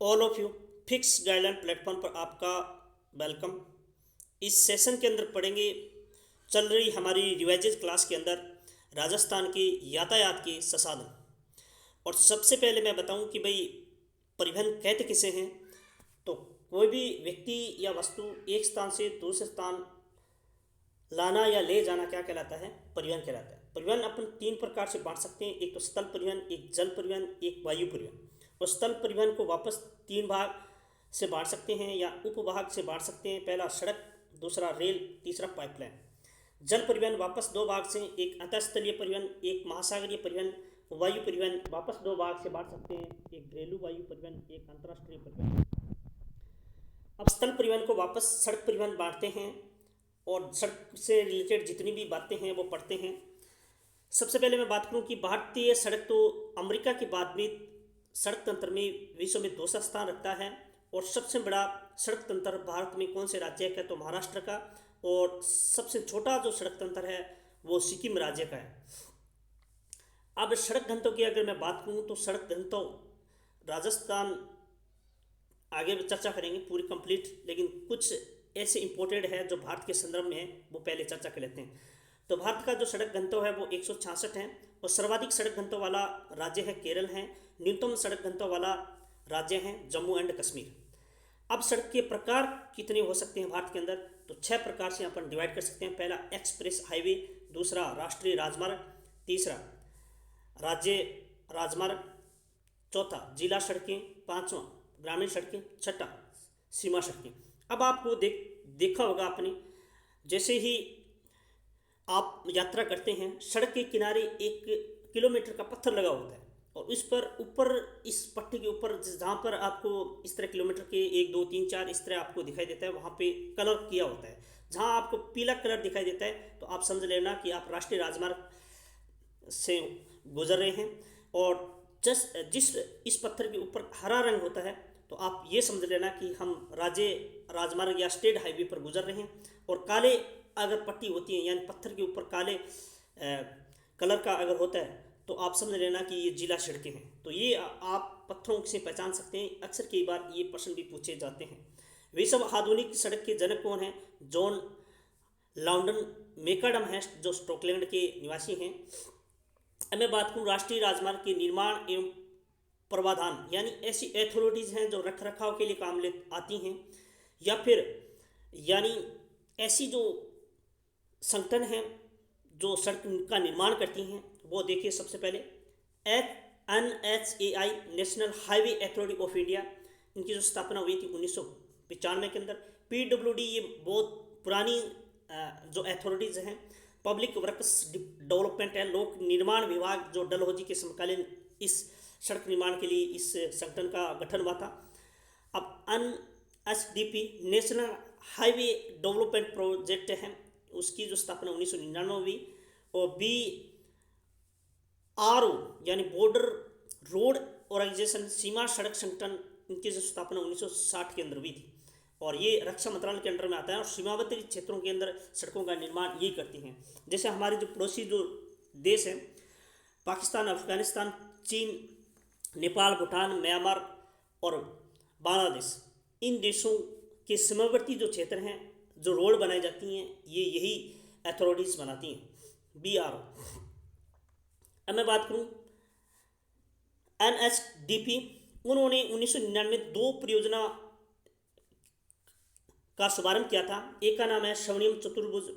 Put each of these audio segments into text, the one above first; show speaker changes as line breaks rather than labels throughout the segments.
All of you. Fix guideline platform पर आपका welcome. इस सेशन के अंदर पढ़ेंगे, चल रही हमारी रिवाइजेज क्लास के अंदर राजस्थान के यातायात के संसाधन। और सबसे पहले मैं बताऊं कि भाई परिवहन कहते किसे हैं। तो कोई भी व्यक्ति या वस्तु एक स्थान से दूसरे स्थान लाना या ले जाना क्या कहलाता है? परिवहन कहलाता है। परिवहन अपन तीन प्रकार से बांट सकते हैं, एक तो स्थल परिवहन, एक जल परिवहन, एक वायु परिवहन। और स्थल परिवहन को वापस तीन भाग से बांट सकते हैं या उपभाग से बांट सकते हैं। पहला सड़क, दूसरा रेल, तीसरा पाइपलाइन। जल परिवहन वापस दो भाग से, एक अंतरस्थलीय परिवहन, एक महासागरीय परिवहन। वायु परिवहन वापस दो भाग से बांट सकते हैं, एक घरेलू वायु परिवहन, एक अंतर्राष्ट्रीय परिवहन। अब स्थल परिवहन को वापस सड़क परिवहन बांटते हैं और सड़क से रिलेटेड जितनी भी बातें हैं वो पढ़ते हैं। सबसे पहले मैं बात करूं कि भारतीय सड़क तो अमेरिका के बाद में सड़क तंत्र में विश्व में दूसरा स्थान रखता है। और सबसे बड़ा सड़क तंत्र भारत में कौन से राज्य का? तो महाराष्ट्र का। और सबसे छोटा जो सड़क तंत्र है वो सिक्किम राज्य का है। अब सड़क घनत्व की अगर मैं बात करूं तो सड़क घनत्व राजस्थान आगे चर्चा करेंगे पूरी कंप्लीट, लेकिन कुछ ऐसे इंपॉर्टेंट है जो भारत के संदर्भ में है वो पहले चर्चा कर लेते हैं। तो भारत का जो सड़क घनत्व है वो 166 है और सर्वाधिक सड़क घनत्व वाला राज्य है केरल है। न्यूनतम सड़क घनत्व वाला राज्य है जम्मू एंड कश्मीर। अब सड़क के प्रकार कितने हो सकते हैं भारत के अंदर? तो 6 प्रकार से अपन डिवाइड कर सकते हैं। पहला एक्सप्रेस हाईवे, दूसरा राष्ट्रीय राजमार्ग, तीसरा राज्य राजमार्ग, चौथा जिला सड़कें, पांचवा ग्रामीण सड़कें, छठा सीमा सड़कें। अब आपको देखा होगा आपने, जैसे ही आप यात्रा करते हैं सड़क के किनारे 1 किलोमीटर का पत्थर लगा होता है और इस पर ऊपर इस पट्टी के ऊपर जहाँ पर आपको इस तरह किलोमीटर के 1 2 3 4 इस तरह आपको दिखाई देता है, वहाँ पे कलर किया होता है। जहाँ आपको पीला कलर दिखाई देता है तो आप समझ लेना कि आप राष्ट्रीय राजमार्ग से गुजर रहे हैं। और जिस इस पत्थर के ऊपर हरा रंग होता है तो आप ये समझ लेना कि हम राज्य राजमार्ग या स्टेट हाईवे पर गुजर रहे हैं। और काले अगर पट्टी होती है यानी पत्थर के ऊपर काले कलर का अगर होता है तो आप समझ लेना कि ये जिला सड़कें हैं। तो ये आप पत्थरों से पहचान सकते हैं। अक्सर कई बार ये प्रश्न भी पूछे जाते हैं। विश्व आधुनिक सड़क के जनक कौन हैं? जॉन लॉन्डन मेकडम है जो स्कॉटलैंड के निवासी हैं। अब मैं बात करूँ राष्ट्रीय राजमार्ग के निर्माण एवं प्रावधान, यानी ऐसी अथॉरिटीज़ हैं जो रख रखाव के लिए काम ले आती हैं या फिर यानी ऐसी जो संगठन हैं जो सड़क का निर्माण करती हैं। वो देखिए, सबसे पहले NHAI national highway authority of India, इनकी जो स्थापना हुई थी 1995 के अंदर। PWD ये बहुत पुरानी जो अथॉरिटीज़ हैं। पब्लिक वर्क्स डेवलपमेंट है, लोक निर्माण विभाग जो डलहौजी के समकालीन इस सड़क निर्माण के लिए इस संगठन का गठन हुआ था। अब NHDP national highway development project है, उसकी जो स्थापना 1999 हुई। और BRO यानी बॉर्डर रोड ऑर्गेनाइजेशन सीमा सड़क संगठन, इनकी जो स्थापना 1960 के अंदर हुई थी और ये रक्षा मंत्रालय के अंडर में आता है। और सीमावर्ती क्षेत्रों के अंदर सड़कों का निर्माण ये करती हैं। जैसे हमारे जो पड़ोसी जो देश हैं पाकिस्तान, अफगानिस्तान, चीन, नेपाल, भूटान, म्यांमार और बांग्लादेश, इन देशों के सीमावर्ती जो क्षेत्र हैं जो रोड बनाई जाती हैं ये यही अथॉरिटीज़ बनाती हैं, BRO। अब मैं बात करूँ NHDP, उन्होंने 1999 में 2 परियोजना का शुभारंभ किया था। एक का नाम है स्वर्णिम चतुर्भुज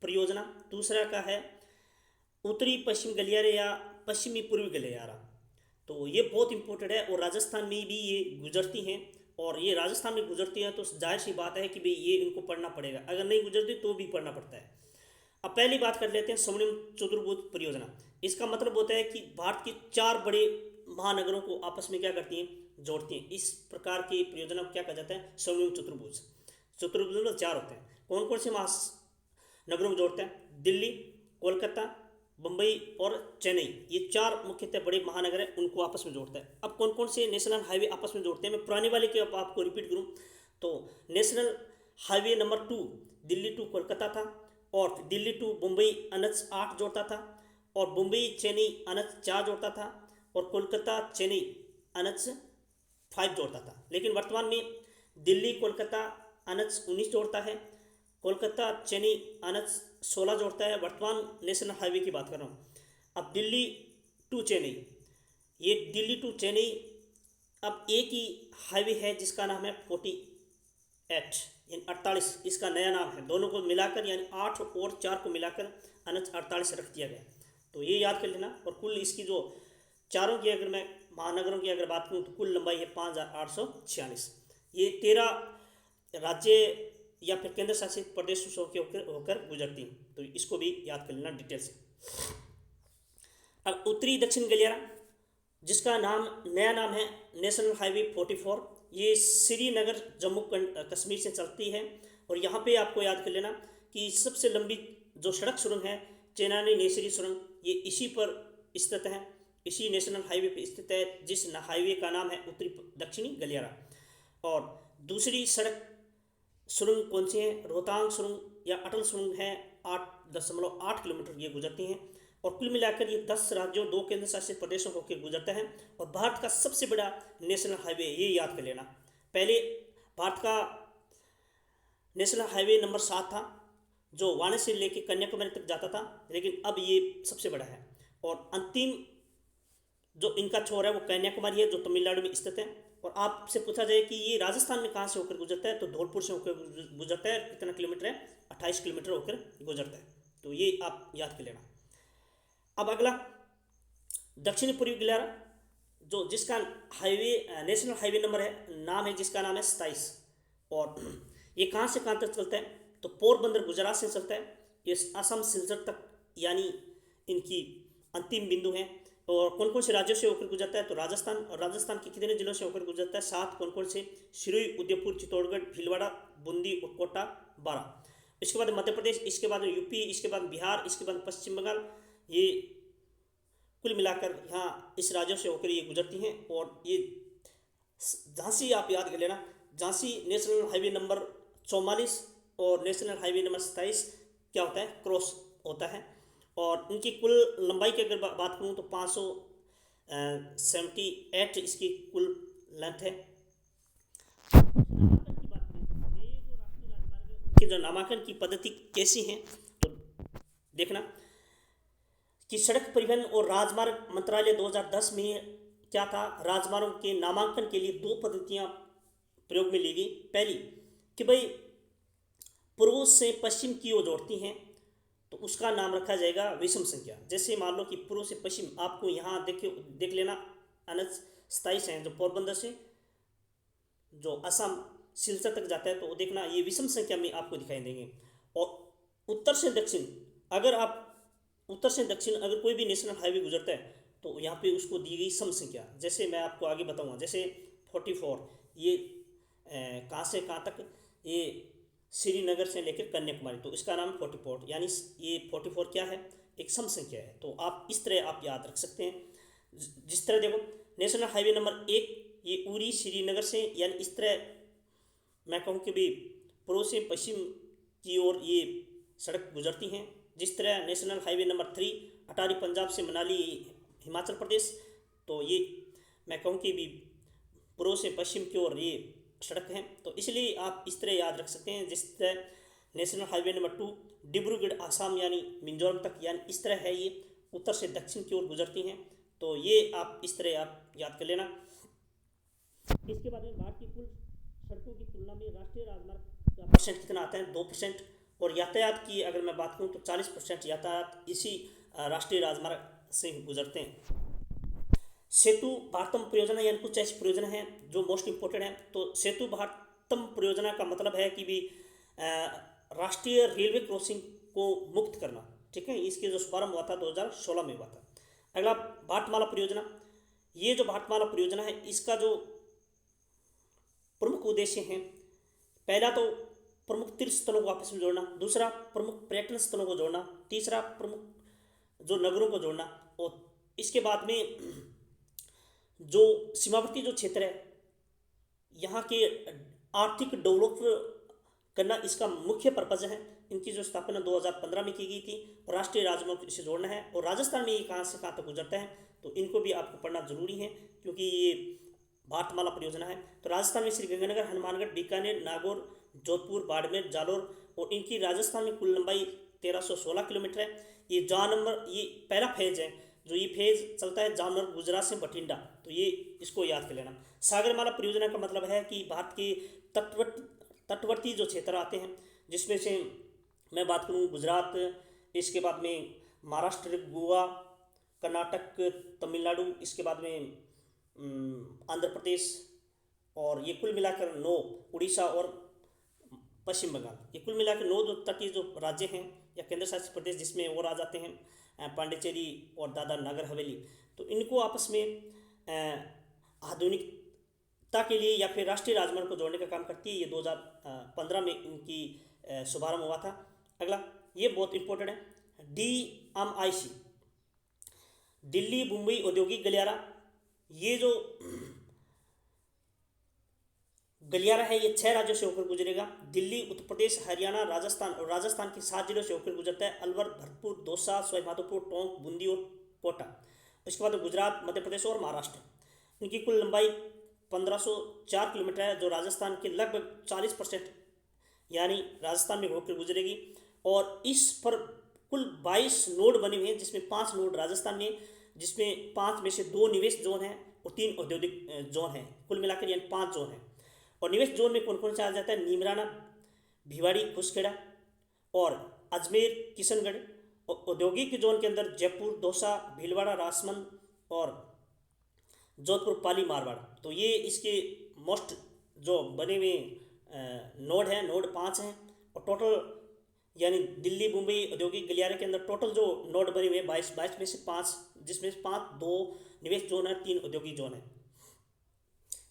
परियोजना, दूसरा का है उत्तरी पश्चिम गलियारे या पश्चिमी पूर्वी गलियारा। तो ये बहुत इंपॉर्टेंट है और राजस्थान में भी ये गुजरती हैं। और ये राजस्थान में गुजरती हैं तो जाहिर सी बात है कि भाई ये इनको पढ़ना पड़ेगा, अगर नहीं गुजरती तो भी पढ़ना पड़ता है। अब पहली बात कर लेते हैं स्वर्णिम चतुर्भुज परियोजना। इसका मतलब होता है कि भारत के 4 बड़े महानगरों को आपस में क्या करती हैं? जोड़ती हैं। इस प्रकार की परियोजना को क्या कहा जाता है? स्वर्णिम चतुर्भुज। चतुर्भुज में 4 होते हैं। कौन कौन से महानगरों को जोड़ते हैं? दिल्ली, कोलकाता, मुंबई और चेन्नई, ये 4 मुख्यतः बड़े महानगर हैं, उनको आपस में जोड़ता है। अब कौन कौन से नेशनल हाईवे आपस में जोड़ते हैं? मैं पुराने वाले के आपको रिपीट करूँ तो national highway number 2 Delhi to Kolkata था और दिल्ली टू मुंबई NH8 जोड़ता था और मुंबई चेन्नई NH4 जोड़ता था और कोलकाता चेन्नई NH 5 जोड़ता था, लेकिन वर्तमान में दिल्ली कोलकाता NH 19 जोड़ता है, कोलकाता चेन्नई NH 16 जोड़ता है। वर्तमान नेशनल हाईवे की बात कर रहा हूँ। अब दिल्ली टू चेन्नई, ये दिल्ली टू चेन्नई अब एक ही हाईवे है जिसका नाम है 48 यानी 48, इसका नया नाम है। दोनों को मिलाकर यानी 8 और 4 को मिलाकर NH 48 रख दिया गया। तो ये याद कर लेना। और कुल इसकी जो चारों की अगर मैं महानगरों की अगर बात करूँ तो कुल लंबाई है 5846। ये 13 राज्य या फिर केंद्र शासित प्रदेशों से होकर गुजरती हैं। तो इसको भी याद कर लेना डिटेल से। अब उत्तरी दक्षिण गलियारा, जिसका नया नाम है नेशनल हाईवे 44, ये श्रीनगर जम्मू कश्मीर से चलती है। और यहाँ पे आपको याद कर लेना कि सबसे लंबी जो सड़क सुरंग है चेनानी नेसरी सुरंग, ये इसी पर स्थित है, इसी नेशनल हाईवे पर स्थित है, जिस हाईवे का नाम है उत्तरी दक्षिणी गलियारा। और दूसरी सड़क सुरंग कौन सी है? रोहतांग सुरंग या अटल सुरंग है, 8.8 किलोमीटर ये गुजरती हैं। और कुल मिलाकर ये 10 राज्यों 2 केंद्र शासित प्रदेशों को गुजरता है। और भारत का सबसे बड़ा नेशनल हाईवे, ये याद कर लेना। पहले भारत का नेशनल हाईवे नंबर 7 था, जो वाराणसी से लेकर कन्याकुमारी तक जाता था, लेकिन अब ये सबसे बड़ा है। और अंतिम जो इनका छोर है वो कन्याकुमारी है, जो तमिलनाडु में स्थित है। और आपसे पूछा जाए कि ये राजस्थान में कहाँ से होकर गुजरता है, तो धौलपुर से होकर गुजरता है। कितना किलोमीटर है? 28 किलोमीटर होकर गुजरता है। तो ये आप याद कर लेना। अब अगला दक्षिणी पूर्वी गलियारा, जो जिसका हाईवे नेशनल हाईवे नंबर है, नाम है जिसका नाम है 27। और ये कहाँ से कहाँ तक चलता है? तो पोरबंदर गुजरात से चलता है, ये असम सिलचर तक यानी इनकी अंतिम बिंदु है। और कौन कौन से राज्यों से होकर गुजरता है? तो राजस्थान, और राजस्थान के कितने जिलों से होकर गुजरता है? 7। कौन कौन से? सिरोही, उदयपुर, चित्तौड़गढ़, भीलवाड़ा, बूंदी और कोटा 12। इसके बाद मध्य प्रदेश, इसके बाद यूपी, इसके बाद बिहार, इसके बाद पश्चिम बंगाल। ये कुल मिलाकर यहाँ इस राज्यों से होकर ये गुजरती हैं। और ये झांसी आप याद कर लेना, झांसी नेशनल हाईवे नंबर 44 और नेशनल हाईवे नंबर 27 क्या होता है? क्रॉस होता है। और इनकी कुल लंबाई की अगर बात करूँ तो 578 इसकी कुल लेंथ है। जो नामांकन की पद्धति कैसी है, तो देखना कि सड़क परिवहन और राजमार्ग मंत्रालय 2010 में क्या था, राजमार्गों के नामांकन के लिए 2 पद्धतियाँ प्रयोग में ली गई। पहली कि भाई पूर्व से पश्चिम की ओर जोड़ती हैं, तो उसका नाम रखा जाएगा विषम संख्या। जैसे मान लो कि पूर्व से पश्चिम, आपको यहाँ देख लेना NH 27 है, जो पोरबंदर से जो असम सिलचर तक जाता है, तो देखना ये विषम संख्या में आपको दिखाई देंगे। और उत्तर से दक्षिण, अगर आप उत्तर से दक्षिण अगर कोई भी नेशनल हाईवे गुजरता है, तो यहाँ पे उसको दी गई सम संख्या। जैसे मैं आपको आगे बताऊँगा, जैसे 44 ये कहाँ से कहाँ तक? ये श्रीनगर से लेकर कन्याकुमारी, तो इसका नाम 44, यानी ये 44 क्या है? एक सम संख्या है। तो आप इस तरह आप याद रख सकते हैं। जिस तरह देखो नेशनल हाईवे नंबर 1 ये उरी श्रीनगर से, यानी इस तरह मैं कहूँ कि भी पूर्व से पश्चिम की ओर ये सड़क गुजरती हैं। जिस तरह नेशनल हाईवे नंबर 3 अटारी पंजाब से मनाली हिमाचल प्रदेश, तो ये मैं कहूँ कि भी पूर्व से पश्चिम की ओर ये सड़क है। तो इसलिए आप इस तरह याद रख सकते हैं। जिस तरह national highway number 2 Dibrugarh Assam यानी मिजोरम तक, यानी इस तरह है, ये उत्तर से दक्षिण की ओर गुजरती हैं। तो ये आप इस तरह आप याद कर लेना। इसके बाद में भारत की कुल सड़कों की तुलना में राष्ट्रीय राजमार्ग का परसेंट कितना आता है? 2%। और यातायात की अगर मैं बात करूँ तो 40% यातायात इसी राष्ट्रीय राजमार्ग से गुजरते हैं। सेतु भारतम परियोजना यानी कुछ ऐसी परियोजना है जो मोस्ट इम्पोर्टेंट है। तो सेतु भारतम परियोजना का मतलब है कि भी राष्ट्रीय रेलवे क्रॉसिंग को मुक्त करना, ठीक है। इसके जो शुभारंभ हुआ था 2016 में हुआ था। अगला भारतमाला परियोजना, ये जो भारतमाला परियोजना है इसका जो प्रमुख उद्देश्य है, पहला तो प्रमुख तीर्थ स्थलों को आपस में जोड़ना, दूसरा प्रमुख पर्यटन स्थलों को जोड़ना, तीसरा प्रमुख जो नगरों को जोड़ना, और इसके बाद में जो सीमावर्ती जो क्षेत्र है यहाँ के आर्थिक डेवलप करना इसका मुख्य पर्पज है। इनकी जो स्थापना 2015 में की गई थी और राष्ट्रीय राजमार्ग से जोड़ना है। और राजस्थान में ये कहाँ से कहाँ तक गुजरता है, तो इनको भी आपको पढ़ना जरूरी है, क्योंकि ये भारतमाला परियोजना है। तो राजस्थान में श्री गंगानगर, हनुमानगढ़, बीकानेर, नागौर, जोधपुर, बाड़मेर, जालोर और इनकी राजस्थान में कुल लंबाई 1316 किलोमीटर है। ये ये पहला फेज है, जो ये फेज चलता है जामनगर गुजरात से बठिंडा, तो ये इसको याद कर लेना। सागरमाला परियोजना का मतलब है कि भारत के तटवर्ती जो क्षेत्र आते हैं, जिसमें से मैं बात करूँ गुजरात, इसके बाद में महाराष्ट्र, गोवा, कर्नाटक, तमिलनाडु, इसके बाद में आंध्र प्रदेश, और ये कुल मिलाकर 9, उड़ीसा और पश्चिम बंगाल, ये कुल मिलाकर 9 जो तटीय जो राज्य हैं या केंद्र शासित प्रदेश, जिसमें और आ जाते हैं पांडिचेरी और दादर नगर हवेली। तो इनको आपस में आधुनिकता के लिए या फिर राष्ट्रीय राजमार्ग को जोड़ने का काम करती है। ये 2015 में इनकी शुभारंभ हुआ था। अगला ये बहुत इंपॉर्टेंट है, DMIC, दिल्ली मुंबई औद्योगिक गलियारा। ये जो गलियारा है ये 6 राज्यों से होकर गुजरेगा, दिल्ली, उत्तर प्रदेश, हरियाणा, राजस्थान, और राजस्थान के 7 जिलों से होकर गुजरता है, अलवर, भरतपुर, दौसा, सवाईमाधोपुर, टोंक, बूंदी और कोटा। इसके बाद गुजरात, मध्य प्रदेश और महाराष्ट्र। इनकी कुल लंबाई 1504 किलोमीटर है, जो राजस्थान के लगभग 40% यानी राजस्थान में होकर गुजरेगी। और इस पर कुल 22 नोड बने हुए हैं, जिसमें 5 नोड राजस्थान में, जिसमें 5 में से 2 निवेश जोन हैं और 3 औद्योगिक जोन हैं, कुल मिलाकर यानी 5 जोन हैं। और निवेश जोन में कौन कौन से आ जाता है, नीमराना, भिवाड़ी, खुसखेड़ा और अजमेर, किशनगढ़। औद्योगिक जोन के अंदर जयपुर, दौसा, भीलवाड़ा, राजसमंद और जोधपुर, पाली, मारवाड़। तो ये इसके मोस्ट जो बने हुए नोड हैं, नोड 5 हैं। और टोटल यानी दिल्ली मुंबई औद्योगिक गलियारे के अंदर टोटल जो नोड बने हुए 22 में से 5, जिसमें से 5 2 निवेश जोन है, 3 औद्योगिक जोन है।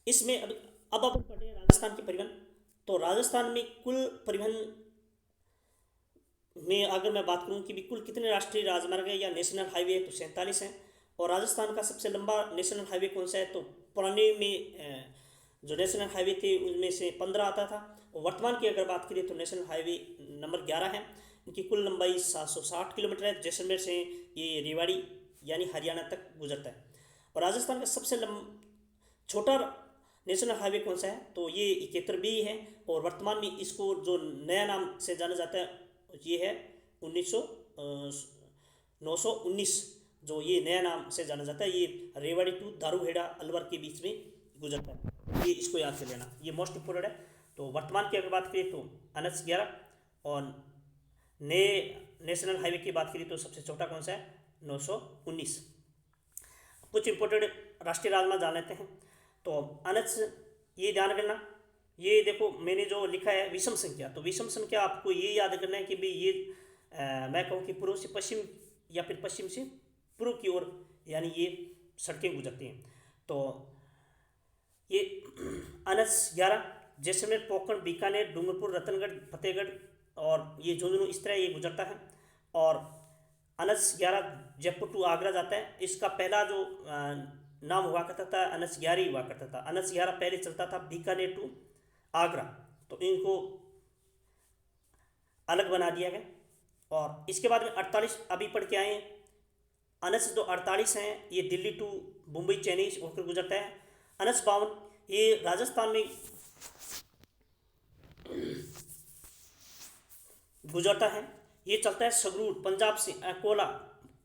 इसमें अब अपन पढ़े राजस्थान के परिवहन। तो राजस्थान में कुल परिवहन में अगर मैं बात करूं कि भी कुल कितने राष्ट्रीय राजमार्ग है या नेशनल हाईवे है, तो 47 हैं। और राजस्थान का सबसे लंबा नेशनल हाईवे कौन सा है, तो पुराने में जो नेशनल हाईवे थे उनमें से 15 आता था। और वर्तमान की अगर बात करें तो नेशनल हाईवे नंबर 11 है। इनकी कुल लंबाई 760 किलोमीटर है, जैसलमेर से ये रेवाड़ी यानी हरियाणा तक गुजरता है। और राजस्थान का सबसे छोटा नेशनल हाईवे कौन सा है, तो ये 71B है। और वर्तमान में इसको जो नया नाम से जाना जाता है ये है 919, जो ये नया नाम से जाना जाता है। ये रेवाड़ी टू दारूहेड़ा अलवर के बीच में गुजरता है, ये इसको याद कर लेना, ये मोस्ट इंपोर्टेंट है। तो वर्तमान की अगर बात करें तो NH 11, और नए नेशनल हाईवे की बात करें तो सबसे छोटा कौन सा है, 919। कुछ इंपोर्टेंट राष्ट्रीय राजमार्ग जान लेते हैं। तो NH ये ध्यान रखना, ये देखो मैंने जो लिखा है विषम संख्या, तो विषम संख्या आपको ये याद करना है कि भाई ये मैं कहूँ कि पूर्व से पश्चिम या फिर पश्चिम से पूर्व की ओर यानी ये सड़कें गुजरती हैं। तो ये NH 11 जैसलमेर, पोखरण, बीकानेर, डूंगरपुर, रतनगढ़, फतेहगढ़ और ये झुंझुनू इस तरह ये गुजरता है। और NH 11 जयपुर टू आगरा जाता है। इसका पहला जो नाम हुआ करता था NH 11 ही हुआ करता था। NH 11 पहले चलता था बीकानेर टू आगरा, तो इनको अलग बना दिया गया। और इसके बाद में 48 अभी पढ़ के आए हैं। NH जो 48 हैं ये दिल्ली टू मुंबई, चेन्नई होकर गुजरता है। NH 52 ये राजस्थान में गुजरता है, ये चलता है संगरूर, पंजाब से अकोला,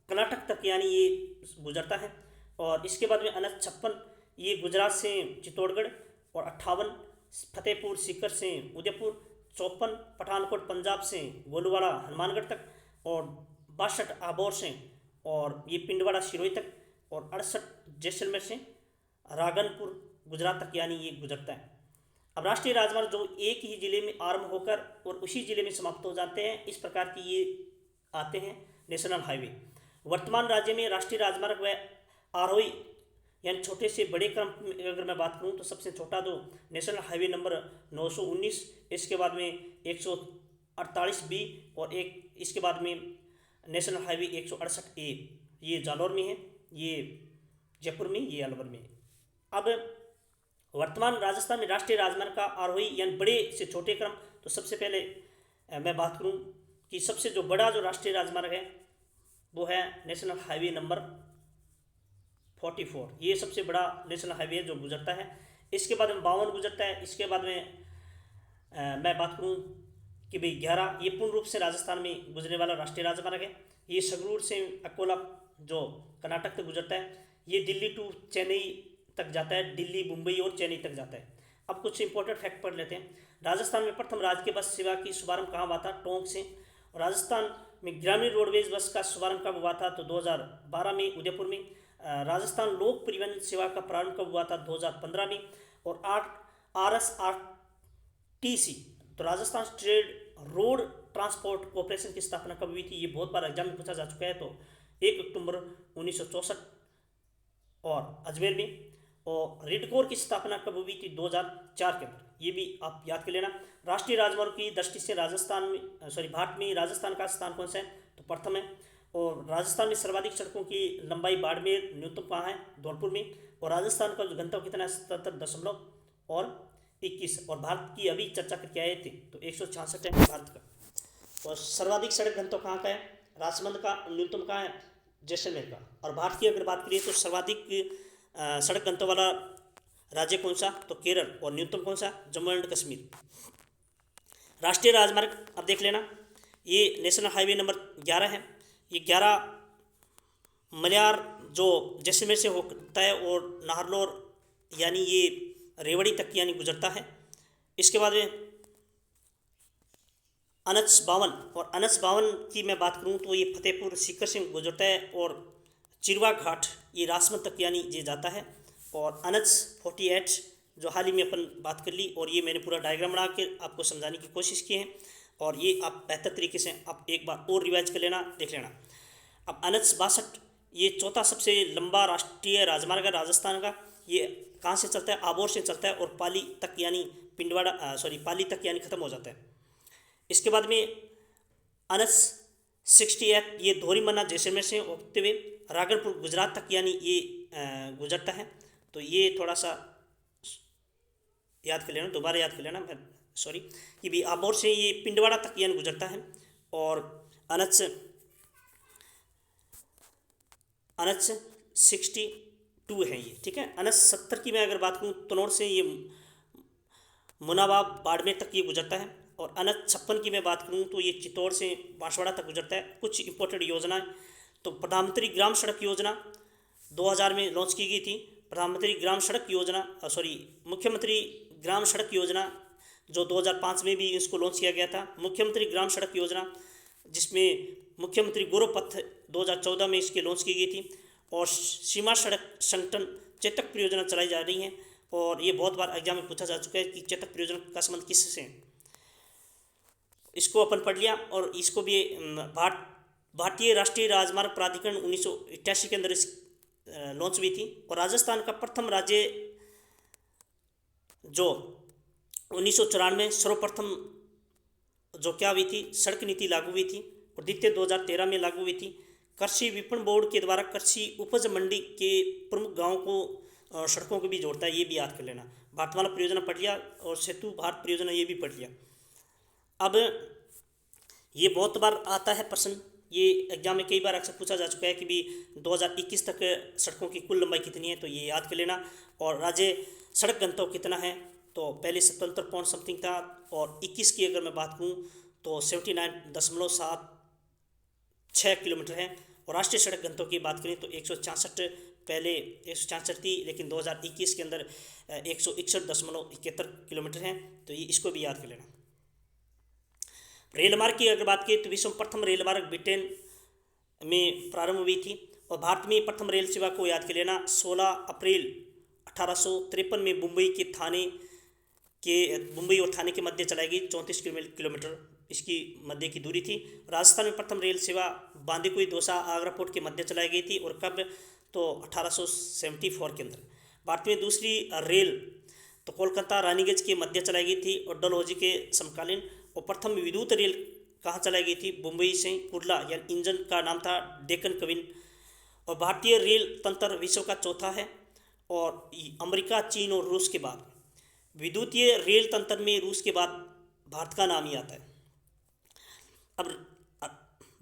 कर्नाटक तक यानी ये गुजरता है। और इसके बाद में NH 56 ये गुजरात से चित्तौड़गढ़, और 58 फतेहपुर सीकर से उदयपुर, 54 पठानकोट पंजाब से गोलूवाड़ा हनुमानगढ़ तक, और 62 आबोर से और ये पिंडवाड़ा सिरोही तक, और 68 जैसलमेर से रागनपुर गुजरात तक यानी ये गुजरता है। अब राष्ट्रीय राजमार्ग जो एक ही जिले में आरंभ होकर और उसी जिले में समाप्त हो जाते हैं, इस प्रकार की ये आते हैं नेशनल हाईवे। वर्तमान राज्य में राष्ट्रीय राजमार्ग व आरोही यानी छोटे से बड़े क्रम में अगर मैं बात करूं तो सबसे छोटा जो नेशनल हाईवे नंबर 919, इसके बाद में 148B, और एक इसके बाद में नेशनल हाईवे 168A, ये जालौर में है, ये जयपुर में, ये अलवर में। अब वर्तमान राजस्थान में राष्ट्रीय राजमार्ग का आरोही यानी बड़े से छोटे क्रम, तो सबसे पहले मैं बात करूं कि सबसे जो बड़ा जो राष्ट्रीय राजमार्ग है वो है नेशनल हाईवे नंबर 44 ये सबसे बड़ा नेशनल हाईवे है जो गुजरता है। इसके बाद में 52 गुजरता है। इसके बाद में मैं बात करूँ कि भाई 11 ये पूर्ण रूप से राजस्थान में गुजरने वाला राष्ट्रीय राजमार्ग है। ये संगरूर से अकोला जो कर्नाटक तक गुजरता है। ये दिल्ली टू चेन्नई तक जाता है, दिल्ली, मुंबई और चेन्नई तक जाता है। अब कुछ इंपॉर्टेंट फैक्ट पढ़ लेते हैं। राजस्थान में प्रथम राजकीय बस सेवा की शुभारंभ कहाँ हुआ था? टोंक से। और राजस्थान में ग्रामीण रोडवेज बस का शुभारंभ कब हुआ था? तो 2012 में उदयपुर में। राजस्थान लोक परिवहन सेवा का प्रारंभ कब हुआ था? 2015 में। और RSRTC तो Rajasthan state road transport corporation की स्थापना कब हुई थी? ये बहुत बार एग्जाम में पूछा जा चुका है। तो 1 अक्टूबर 1964 और अजमेर में। और रिडकोर की स्थापना कब हुई थी? 2004 के अंदर। ये भी आप याद कर लेना। राष्ट्रीय राजमार्ग की दृष्टि से राजस्थान में भारत में राजस्थान का स्थान कौन सा है? तो प्रथम है। और राजस्थान में सर्वाधिक सड़कों की लंबाई बाड़मेर, न्यूनतम कहाँ है? धौलपुर में। और राजस्थान का जो घनत्व कितना है? 77.21। और भारत की अभी चर्चा करके आए थे तो 166 है भारत का। और सर्वाधिक सड़क घनत्व कहाँ का है? राजसमंद का। न्यूनतम कहाँ है? जैसलमेर का। और भारत की अगर बात करिए तो सर्वाधिक सड़क घनत्व वाला राज्य कौन सा? तो केरल। और न्यूनतम कौन सा? जम्मू एंड कश्मीर। राष्ट्रीय राजमार्ग अब देख लेना। ये नेशनल हाईवे नंबर 11 है। ये 11 मल्यार जो जैसलमेर से होता है और नाहरलौर यानी ये रेवड़ी तक यानी गुजरता है। इसके बाद में NH-52 और NH-52 की मैं बात करूं तो ये फतेहपुर सीकर से गुजरता है और चिरवा घाट ये राजसमंद तक यानी ये जाता है। और NH-48 जो हाल ही में अपन बात कर ली और ये मैंने पूरा डायग्राम बना के आपको समझाने की कोशिश की है। और ये आप बेहतर तरीके से आप एक बार और रिवाइज कर लेना, देख लेना। अब NH-62 ये चौथा सबसे लंबा राष्ट्रीय राजमार्ग है राजस्थान का। ये कहाँ से चलता है? आबोर से चलता है और पाली तक यानी पाली तक यानी ख़त्म हो जाता है। इसके बाद में NH-68 ये धोरीमन्ना जैसलमेर से होते हुए रागनपुर गुजरात तक यानी ये गुजरता है। तो ये थोड़ा सा याद कर लेना, दोबारा याद कर लेना, कि भी आबोर से ये पिंडवाड़ा तक यानी गुजरता है। और NH-62 है ये, ठीक है। NH-70 की मैं अगर बात करूँ तनौर से ये मुनाबाव बाड़मेर तक ये गुजरता है। और NH-56 की मैं बात करूँ तो ये चित्तौड़ से बांसवाड़ा तक गुजरता है। कुछ इंपॉर्टेंट योजनाएं तो प्रधानमंत्री ग्राम सड़क योजना 2000 में लॉन्च की गई थी। प्रधानमंत्री ग्राम सड़क योजना मुख्यमंत्री ग्राम सड़क योजना जो 2005 में भी इसको लॉन्च किया गया था। मुख्यमंत्री ग्राम सड़क योजना जिसमें मुख्यमंत्री गौरव पथ 2014 में इसकी लॉन्च की गई थी। और सीमा सड़क संगठन चेतक परियोजना चलाई जा रही है। और ये बहुत बार एग्जाम में पूछा जा चुका है कि चेतक परियोजना का संबंध किससे है, इसको अपन पढ़ लिया। और इसको भी भारतीय राष्ट्रीय राजमार्ग प्राधिकरण 1988 के अंदर लॉन्च हुई थी। और राजस्थान का प्रथम राज्य जो 1994 सर्वप्रथम जो क्या हुई थी सड़क नीति लागू हुई थी। और द्वितीय 2013 में लागू हुई थी। कृषि विपणन बोर्ड के द्वारा कृषि उपज मंडी के प्रमुख गांवों को सड़कों को भी जोड़ता है, ये भी याद कर लेना। भारतमाला परियोजना पढ़ लिया और सेतु भारत परियोजना ये भी पढ़ लिया। अब ये बहुत बार आता है प्रश्न, ये एग्जाम में कई बार अक्सर पूछा जा चुका है कि भी 2021 तक सड़कों की कुल लंबाई कितनी है, तो ये याद कर लेना। और राज्य सड़क घनत्व कितना है, तो पहले 77 पॉइंट समथिंग था। और 21 की अगर मैं बात करूँ तो 79.76 किलोमीटर है। और राष्ट्रीय सड़क घनत्व की बात करें तो 166, पहले 166 थी लेकिन 2021 के अंदर 161.71 किलोमीटर है। तो ये इसको भी याद कर लेना। रेल मार्ग की अगर बात करें तो विश्व में प्रथम रेल मार्ग ब्रिटेन में प्रारंभ हुई थी। और भारत में प्रथम रेल सेवा को याद कर लेना 16 अप्रैल 1853 में मुंबई और थाने के मध्य चलाई गई 34 किलोमीटर इसकी मध्य की दूरी थी। राजस्थान में प्रथम रेल सेवा बांदीकुई दौसा आगरा पोर्ट के मध्य चलाई गई थी। और कब, तो 1874 के अंदर। भारत में दूसरी रेल तो कोलकाता रानीगंज के मध्य चलाई गई थी और डलहौजी के समकालीन। और प्रथम विद्युत रेल कहाँ चलाई गई थी? मुंबई से कुर्ला, यानी इंजन का नाम था डेक्कन क्वीन। और भारतीय रेल तंत्र विश्व का चौथा है और अमेरिका, चीन और रूस के बाद विद्युतीय रेल तंत्र में रूस के बाद भारत का नाम ही आता है। अब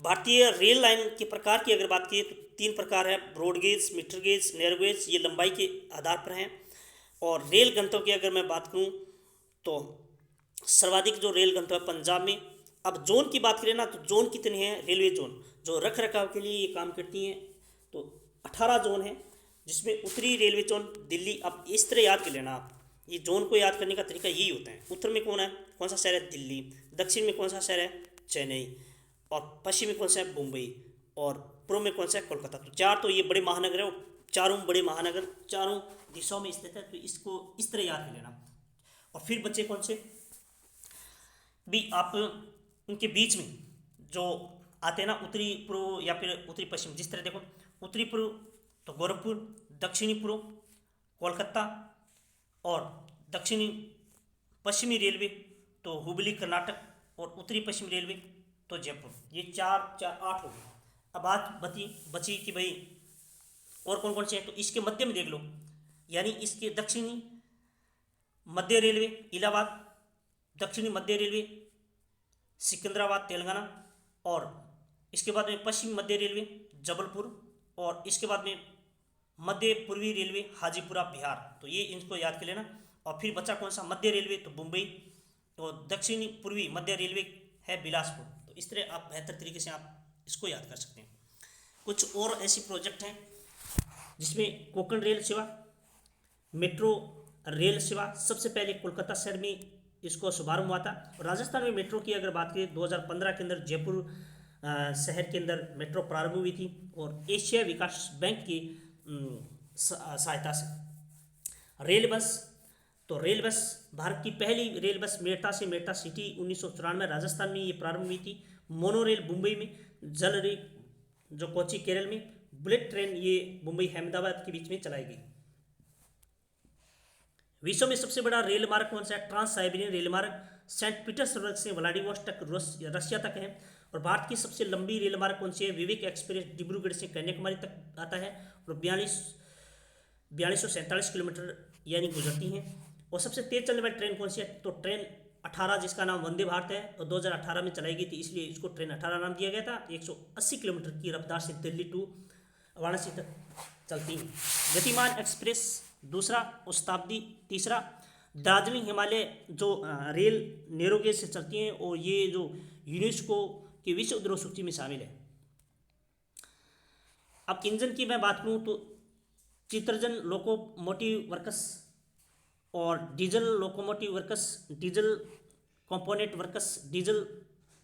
भारतीय रेल लाइन के प्रकार की अगर बात की तो तीन प्रकार है, broad gauge, metre gauge, narrow gauge. ये लंबाई के आधार पर हैं। और रेल गंतव्य की अगर मैं बात करूँ तो सर्वाधिक जो रेल गंतव्य है पंजाब में। अब जोन की बात करें ना तो जोन कितने हैं, रेलवे जोन जो रख रखाव के लिए ये काम करती हैं, तो 18 जोन है, जिसमें उत्तरी रेलवे जोन दिल्ली। अब इस तरह याद कर लेना आप, ये जोन को याद करने का तरीका यही होता है। उत्तर में कौन सा शहर है, दिल्ली। दक्षिण में कौन सा शहर है, चेन्नई। और पश्चिम में कौन सा है, मुंबई। और पूर्व में कौन सा है, कोलकाता। तो चार तो ये बड़े महानगर है, चारों बड़े महानगर चारों दिशाओं में स्थित है। तो इसको इस तरह याद कर लेना। और फिर बच्चे कौन से भी आप उनके बीच में जो आते हैं ना, उत्तरी पूर्व या फिर उत्तरी पश्चिम। जिस तरह देखो, उत्तरी पूर्व तो गोरखपुर, दक्षिणी पूर्व कोलकाता, और दक्षिणी पश्चिमी रेलवे तो हुबली कर्नाटक, और उत्तरी पश्चिमी रेलवे तो जयपुर। ये चार चार 8 हो गए। अब बात बची कि भाई और कौन कौन से हैं। तो इसके मध्य में देख लो, यानी इसके दक्षिणी मध्य रेलवे इलाहाबाद, दक्षिणी मध्य रेलवे सिकंदराबाद तेलंगाना, और इसके बाद में पश्चिमी मध्य रेलवे जबलपुर, और इसके बाद में मध्य पूर्वी रेलवे हाजीपुरा बिहार। तो ये इनको याद कर लेना। और फिर बचा कौन सा, मध्य रेलवे तो मुंबई, तो दक्षिणी पूर्वी मध्य रेलवे है बिलासपुर। तो इस तरह आप बेहतर तरीके से आप इसको याद कर सकते हैं। कुछ और ऐसी प्रोजेक्ट हैं जिसमें कोंकण रेल सेवा, मेट्रो रेल सेवा। सबसे पहले कोलकाता शहर में इसको शुभारंभ हुआ था। और राजस्थान में मेट्रो की अगर बात करें 2015 के अंदर जयपुर शहर के अंदर मेट्रो प्रारंभ हुई थी, और एशिया विकास बैंक की सहायता से। रेल बस तो रेल बस भारत की पहली रेल बस मेरठ से मेरठ सिटी 1994 राजस्थान में ये प्रारंभ हुई थी। मोनो रेल मुंबई में, जल रेल जो कोची केरल में, बुलेट ट्रेन ये मुंबई अहमदाबाद के बीच में चलाई गई। विश्व में सबसे बड़ा रेल मार्ग कौन सा है, ट्रांस साइबेरियन रेल मार्ग सेंट पीटर्सबर्ग से व्लादिवोस्टोक रशिया तक है। और भारत की सबसे लंबी रेल मार्ग कौन सी है, विवेक एक्सप्रेस डिब्रूगढ़ से कन्याकुमारी तक आता है, और 4247 किलोमीटर यानी गुजरती हैं। और सबसे तेज चलने वाली ट्रेन कौन सी है, तो ट्रेन 18 जिसका नाम वंदे भारत है, और 2018 में चलाई गई थी, इसलिए इसको ट्रेन 18 नाम दिया गया था। 180 किलोमीटर की रफ्तार से दिल्ली टू वाराणसी तक चलती है। गतिमान एक्सप्रेस दूसरा, और शताब्दी तीसरा। दार्जिलिंग हिमालय जो रेल नैरोगेज से चलती हैं, और ये जो यूनेस्को की विश्व धरोहर सूची में शामिल है। अब इंजन की मैं बात करूँ तो चित्रजन लोकोमोटिव वर्क्स और diesel locomotive works, diesel component works, diesel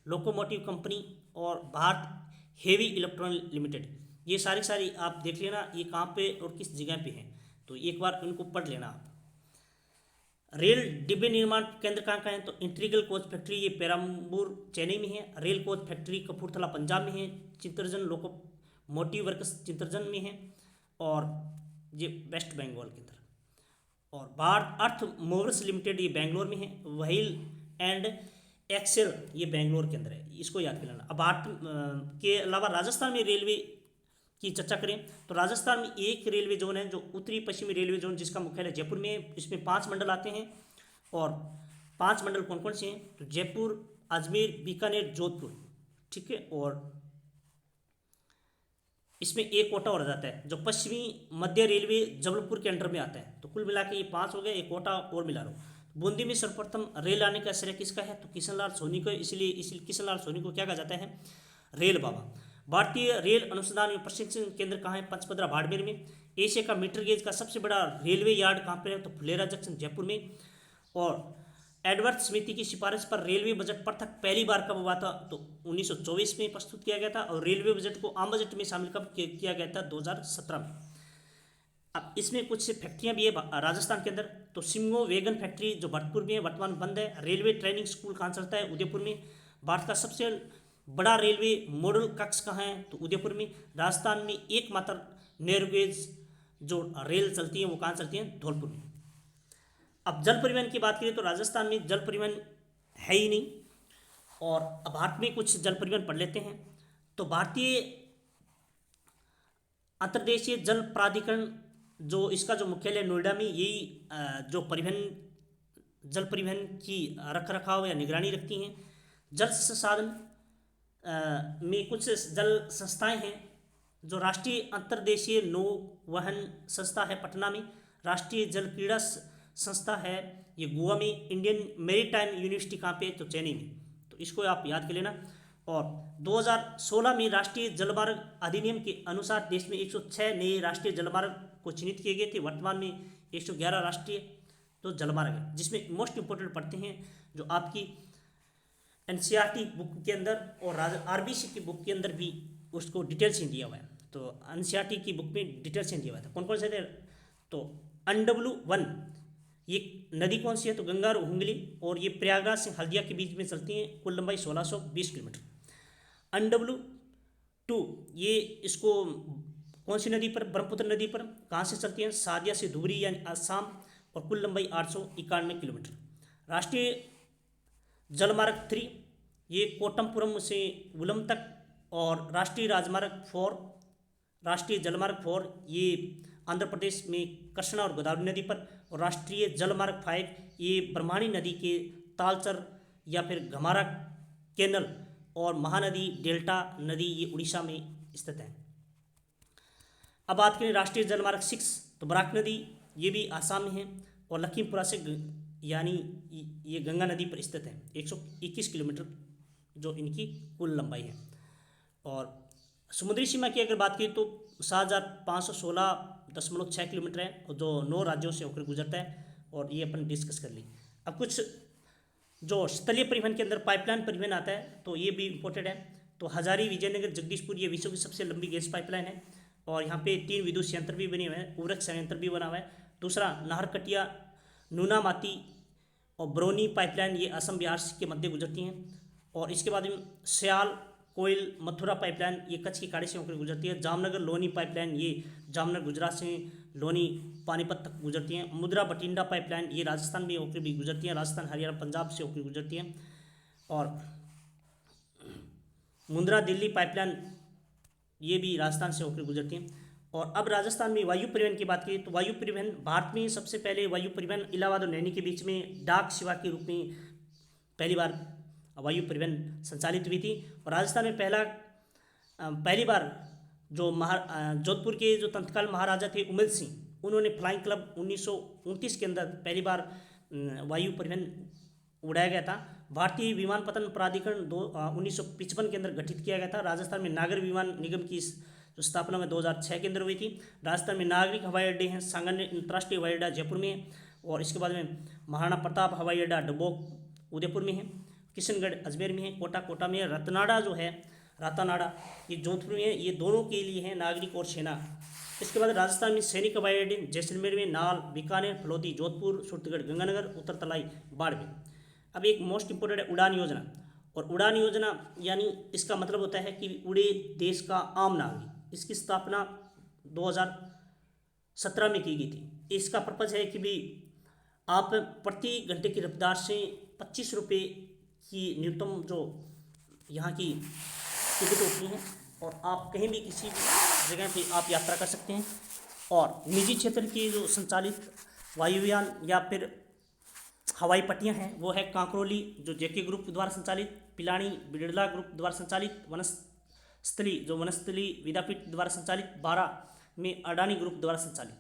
locomotive company, और भारत हेवी इलेक्ट्रॉनिक लिमिटेड। ये सारी आप देख लेना, ये कहाँ पे और किस जगह पे हैं, तो एक बार इनको पढ़ लेना आप। रेल डिब्बे निर्माण केंद्र कहाँ का है, तो इंटीग्रल कोच फैक्ट्री ये पेराम्बूर चेन्नई में है। Rail coach factory Kapurthala Punjab में है। चित्रजन लोकोमोटिव वर्क्स चित्रजन में है, और ये वेस्ट बंगाल के अंदर। और भारत अर्थ मूवर्स लिमिटेड ये बेंगलोर में है। व्हील एंड एक्सेल ये बेंगलोर के अंदर है, इसको याद कर लेना। अब भारत के अलावा राजस्थान में रेलवे की चर्चा करें तो राजस्थान में एक रेलवे जोन है जो उत्तरी पश्चिमी रेलवे जोन, जिसका मुख्यालय जयपुर में है। इसमें 5 मंडल आते हैं, और 5 मंडल कौन कौन से हैं, तो जयपुर, अजमेर, बीकानेर, जोधपुर, ठीक है। और इसमें एक कोटा और आ जाता है जो पश्चिमी मध्य रेलवे जबलपुर के अंडर में आता है। तो कुल मिला के ये 5 हो गए, एक कोटा और मिला लो। बूंदी में सर्वप्रथम रेल आने का श्रेय किसका है, तो किशनलाल सोनी को, इसलिए किशनलाल सोनी को क्या कहा जाता है, रेल बाबा। भारतीय रेल अनुसंधान एवं प्रशिक्षण केंद्र कहाँ है, पंचपदरा बाड़मेर में। एशिया का मीटर गेज का सबसे बड़ा रेलवे यार्ड कहाँ पर है, तो फुलेरा जंक्शन जयपुर में। और एडवर्ड समिति की सिफारिश पर रेलवे बजट पृथक पहली बार कब हुआ था, तो 1924 में प्रस्तुत किया गया था। और रेलवे बजट को आम बजट में शामिल कब किया गया था, 2017 में। अब इसमें कुछ फैक्ट्रियां भी है राजस्थान के अंदर, तो सिमगो वैगन फैक्ट्री जो भरतपुर में है वर्तमान बंद है। रेलवे ट्रेनिंग स्कूल कहाँ चलता है, उदयपुर में। भारत का सबसे बड़ा रेलवे मॉडल कक्ष कहाँ है, तो उदयपुर में। राजस्थान में एकमात्र नैरोगेज जो रेल चलती है वो कहाँ चलती है, धौलपुर में। अब जल परिवहन की बात करें तो राजस्थान में जल परिवहन है ही नहीं, और अब भारत में कुछ जल परिवहन पढ़ लेते हैं। तो भारतीय अंतर्देशीय जल प्राधिकरण जो इसका जो मुख्यालय नोएडा में, यही जो जल परिवहन की रख रखाव या निगरानी रखती हैं। जल संसाधन में कुछ जल संस्थाएं हैं जो राष्ट्रीय अंतर्देशीय नौ वहन संस्था है पटना में, राष्ट्रीय जल क्रीड़ा संस्था है ये गोवा में, इंडियन मेरीटाइम यूनिवर्सिटी कहाँ पे, तो चेन्नई में। तो इसको आप याद कर लेना। और 2016 में राष्ट्रीय जलमार्ग अधिनियम के अनुसार देश में 106 नए राष्ट्रीय जलमार्ग को चिन्हित किए गए थे। वर्तमान में 111 राष्ट्रीय तो जलमार्ग है, जिसमें मोस्ट इंपोर्टेंट पढ़ते हैं जो आपकी एनसीईआरटी बुक के अंदर और आरबीसी की बुक के अंदर भी उसको डिटेल्स ही दिया हुआ है। तो एनसीईआरटी की बुक में डिटेल्स ही दिया हुआ था। कौन कौन से थे, तो NW1 ये नदी कौन सी है, तो गंगा और हुगली, और ये प्रयागराज से हल्दिया के बीच में चलती है, कुल लंबाई 1620 किलोमीटर। NW2 ये इसको कौन सी नदी पर, ब्रह्मपुत्र नदी पर, कहाँ से चलती है, सादिया से धुबरी यानी आसाम, और कुल लंबाई 891 किलोमीटर। राष्ट्रीय जलमार्ग 3 ये कोटमपुरम से उलम तक, और राष्ट्रीय जलमार्ग 4 ये आंध्र प्रदेश में कृष्णा और गोदावरी नदी पर, और राष्ट्रीय जलमार्ग 5 ये ब्रह्मणी नदी के तालचर या फिर घमारा कैनल और महानदी डेल्टा नदी ये उड़ीसा में स्थित है। अब बात करें राष्ट्रीय जलमार्ग 6, तो बराक नदी ये भी आसाम में है, और लखीमपुरा से यानी ये गंगा नदी पर स्थित है। 121 किलोमीटर जो इनकी कुल लंबाई है। और समुद्री सीमा की अगर बात करें तो 7516.6 किलोमीटर है, और जो 9 राज्यों से होकर गुजरता है, और ये अपन डिस्कस कर ली। अब कुछ जो स्थलीय परिवहन के अंदर पाइपलाइन परिवहन आता है, तो ये भी इम्पोर्टेंट है। तो हजारी विजयनगर जगदीशपुर ये विश्व की सबसे लंबी गैस पाइपलाइन है, और यहाँ पे 3 विद्युत संयंत्र भी बने हुए हैं, उर्वरक संयंत्र भी बना हुआ है। दूसरा नाहरकटिया, नूनामाती और ब्रोनी पाइपलाइन ये असम बिहार के मध्य गुजरती हैं। और इसके बाद में सयाल कोयल मथुरा पाइपलाइन ये कच्छ की खाड़ी से होकर गुजरती है। जामनगर लोनी पाइपलाइन ये जामनगर गुजरात से लोनी पानीपत तक गुजरती हैं। मुद्रा बठिंडा पाइपलाइन ये राजस्थान में होकर भी गुजरती हैं, राजस्थान हरियाणा पंजाब से होकर गुजरती हैं। और मुंद्रा दिल्ली पाइपलाइन ये भी राजस्थान से होकर गुजरती हैं। और अब राजस्थान में वायु परिवहन की बात करें तो वायु परिवहन भारत में सबसे पहले वायु परिवहन इलाहाबाद और नैनी के बीच में डाक सेवा के रूप में पहली बार वायु परिवहन संचालित हुई थी। और राजस्थान में पहली बार जो जोधपुर के जो तत्काल महाराजा थे उमेद सिंह, उन्होंने फ्लाइंग क्लब 1929 के अंदर पहली बार वायु परिवहन उड़ाया गया था। भारतीय विमानपत्तन प्राधिकरण 1955 के अंदर गठित किया गया था। राजस्थान में नागर विमान निगम की जो स्थापना में 2006 के अंदर हुई थी। राजस्थान में नागरिक हवाई अड्डे हैं, सांगानेर अंतर्राष्ट्रीय हवाई अड्डा जयपुर में है, और इसके बाद में महाराणा प्रताप हवाई अड्डा डबोक उदयपुर में है, किशनगढ़ अजमेर में है, कोटा में है, रतनाड़ा जो है रातानाड़ा ये जोधपुर में है। ये दोनों के लिए है नागरिक और सेना। इसके बाद राजस्थान में सैनिक हवाई अड्डे जैसलमेर में, नाल, बीकानेर, फलोदी, जोधपुर, सूरतगढ़, गंगानगर, उत्तर तलाई, बाड़मेर। अब एक मोस्ट इंपोर्टेंट है उड़ान योजना। और उड़ान योजना यानी इसका मतलब होता है कि उड़े देश का आम नागरिक। इसकी स्थापना 2017 में की गई थी। इसका पर्पज़ है कि भी आप प्रति घंटे की रफ्तार से 25 रुपये की न्यूनतम जो यहाँ की टिकट होती हैं, और आप कहीं भी किसी भी जगह पे आप यात्रा कर सकते हैं। और निजी क्षेत्र की जो संचालित वायुयान या फिर हवाई पट्टियाँ हैं वो है कांकरोली जो जेके ग्रुप द्वारा संचालित, पिलानी बिड़ला ग्रुप द्वारा संचालित, वनस्थली विद्यापीठ द्वारा संचालित, 12 में अडानी ग्रुप द्वारा संचालित।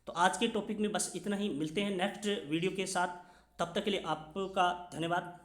तो आज के टॉपिक में बस इतना ही। मिलते हैं नेक्स्ट वीडियो के साथ, तब तक के लिए आपका धन्यवाद।